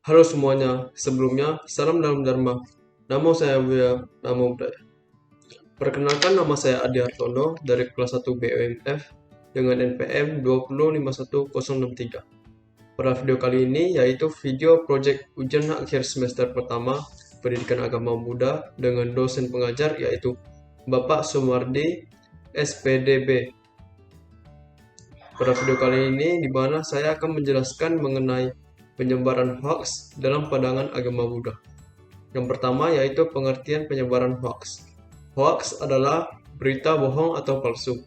Halo semuanya, sebelumnya salam dalam Dharma. Namo saya Buya, Namo Buddhaya. Perkenalkan, nama saya Adi Hartono dari kelas 1 BUMF dengan NPM 2051063. Pada video kali ini yaitu video project ujian akhir semester pertama Pendidikan Agama Buddha dengan dosen pengajar yaitu Bapak Sumardi SPDB. Pada video kali ini di mana saya akan menjelaskan mengenai penyebaran hoax dalam pandangan agama Buddha. Yang pertama yaitu pengertian penyebaran hoax. Hoax adalah berita bohong atau palsu.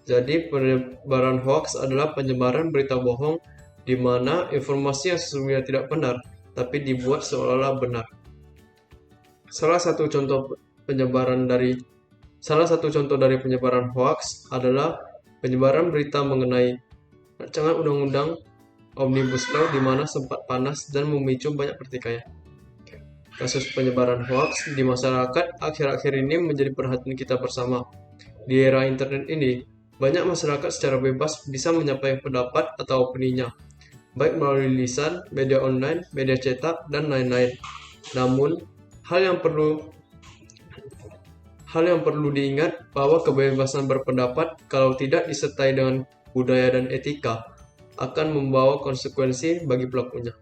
Jadi penyebaran hoax adalah penyebaran berita bohong di mana informasi yang sesungguhnya tidak benar, tapi dibuat seolah-olah benar. Salah satu contoh dari penyebaran hoax adalah penyebaran berita mengenai rancangan undang-undang Omnibus Law di mana sempat panas dan memicu banyak pertikaian. Kasus penyebaran hoax di masyarakat akhir-akhir ini menjadi perhatian kita bersama. Di era internet ini, banyak masyarakat secara bebas bisa menyampaikan pendapat atau opininya, baik melalui lisan, media online, media cetak, dan lain-lain. Namun, hal yang perlu diingat bahwa kebebasan berpendapat kalau tidak disertai dengan budaya dan etika akan membawa konsekuensi bagi pelakunya.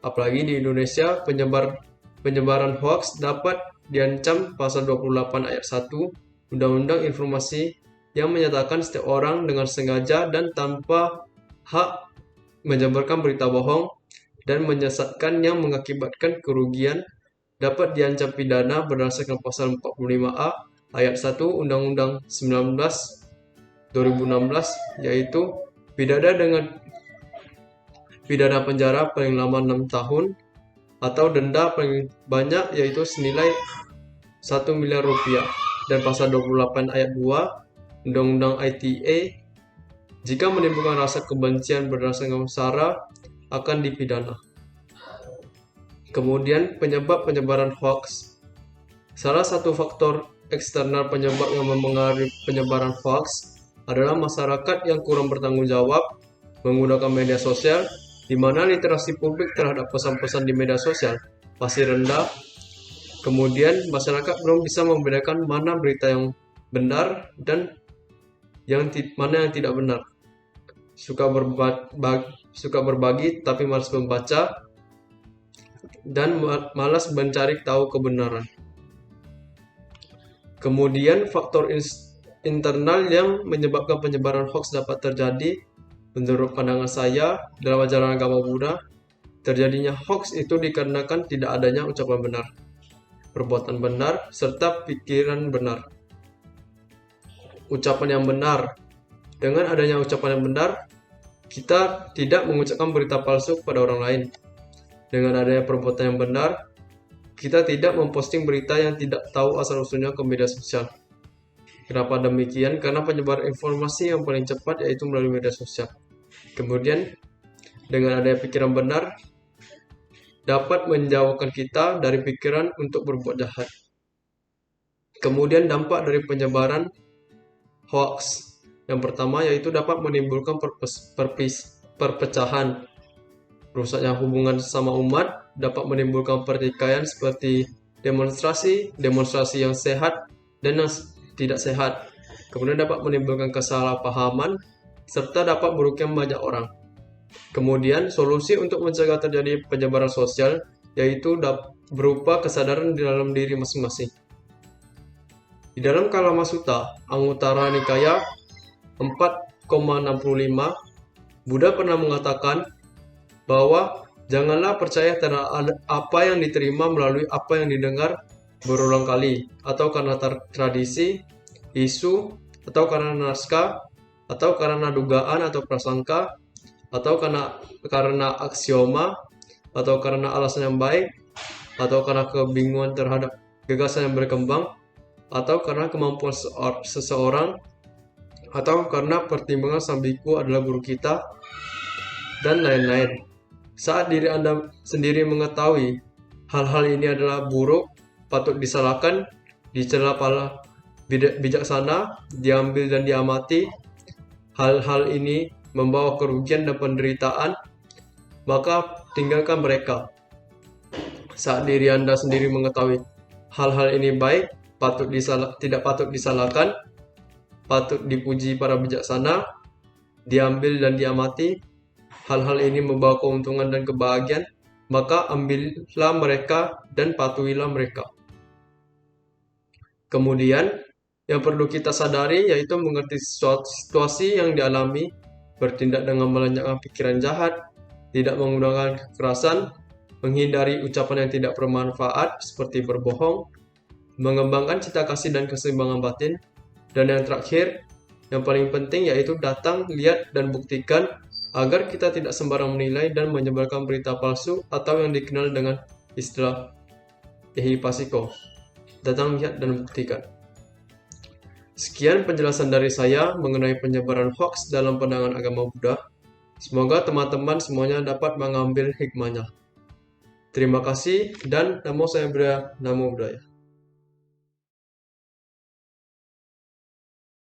Apalagi di Indonesia, penyebaran hoax dapat diancam pasal 28 ayat 1 Undang-Undang Informasi yang menyatakan setiap orang dengan sengaja dan tanpa hak menyebarkan berita bohong dan menyesatkan yang mengakibatkan kerugian dapat diancam pidana berdasarkan pasal 45A ayat 1 Undang-Undang 19 2016 yaitu pidana penjara paling lama 6 tahun atau denda paling banyak yaitu senilai 1 miliar rupiah, dan pasal 28 ayat 2 Undang-Undang ITE jika menimbulkan rasa kebencian berdasarkan sara akan dipidana. Kemudian penyebab penyebaran hoax. Salah satu faktor eksternal penyebab yang mempengaruhi penyebaran hoax adalah masyarakat yang kurang bertanggung jawab menggunakan media sosial, di mana literasi publik terhadap pesan-pesan di media sosial masih rendah. Kemudian masyarakat belum bisa membedakan mana berita yang benar dan mana yang tidak benar. Suka berbagi tapi malas membaca dan malas mencari tahu kebenaran. Kemudian faktor internal yang menyebabkan penyebaran hoax dapat terjadi, menurut pandangan saya dalam ajaran agama Buddha, terjadinya hoax itu dikarenakan tidak adanya ucapan benar, perbuatan benar, serta pikiran benar. Ucapan yang benar. Dengan adanya ucapan yang benar, kita tidak mengucapkan berita palsu kepada orang lain. Dengan adanya perbuatan yang benar, kita tidak memposting berita yang tidak tahu asal-usulnya ke media sosial. Kenapa demikian? Karena penyebaran informasi yang paling cepat yaitu melalui media sosial. Kemudian, dengan adanya pikiran benar, dapat menjauhkan kita dari pikiran untuk berbuat jahat. Kemudian dampak dari penyebaran hoax. Yang pertama yaitu dapat menimbulkan perpecahan. Rusaknya hubungan sesama umat dapat menimbulkan pertikaian seperti demonstrasi yang sehat dan yang tidak sehat. Kemudian dapat menimbulkan kesalahpahaman serta dapat merugikan banyak orang. Kemudian solusi untuk mencegah terjadi penyebaran sosial yaitu berupa kesadaran di dalam diri masing-masing. Di dalam Kalama Sutta, Anguttara Nikaya 4,65, Buddha pernah mengatakan bahwa janganlah percaya terhadap apa yang diterima melalui apa yang didengar berulang kali, atau karena tradisi, isu, atau karena naskah, atau karena dugaan atau prasangka, atau karena aksioma, atau karena alasan yang baik, atau karena kebingungan terhadap gagasan yang berkembang, atau karena kemampuan seseorang, atau karena pertimbangan sang biku adalah guru kita, dan lain-lain. Saat diri Anda sendiri mengetahui hal-hal ini adalah buruk, patut disalahkan, dicela para bijaksana, diambil dan diamati, hal-hal ini membawa kerugian dan penderitaan, maka tinggalkan mereka. Saat diri Anda sendiri mengetahui hal-hal ini baik, tidak patut disalahkan, patut dipuji para bijaksana, diambil dan diamati, hal-hal ini membawa keuntungan dan kebahagiaan, maka ambillah mereka dan patuhilah mereka. Kemudian, yang perlu kita sadari yaitu mengerti situasi yang dialami, bertindak dengan melenyapkan pikiran jahat, tidak menggunakan kekerasan, menghindari ucapan yang tidak bermanfaat seperti berbohong, mengembangkan cita kasih dan keseimbangan batin, dan yang terakhir, yang paling penting yaitu datang, lihat, dan buktikan agar kita tidak sembarang menilai dan menyebarkan berita palsu atau yang dikenal dengan istilah ehipasiko. Datang, lihat, dan buktikan. Sekian penjelasan dari saya mengenai penyebaran hoax dalam pandangan agama Buddha. Semoga teman-teman semuanya dapat mengambil hikmahnya. Terima kasih dan Namo Buddhaya.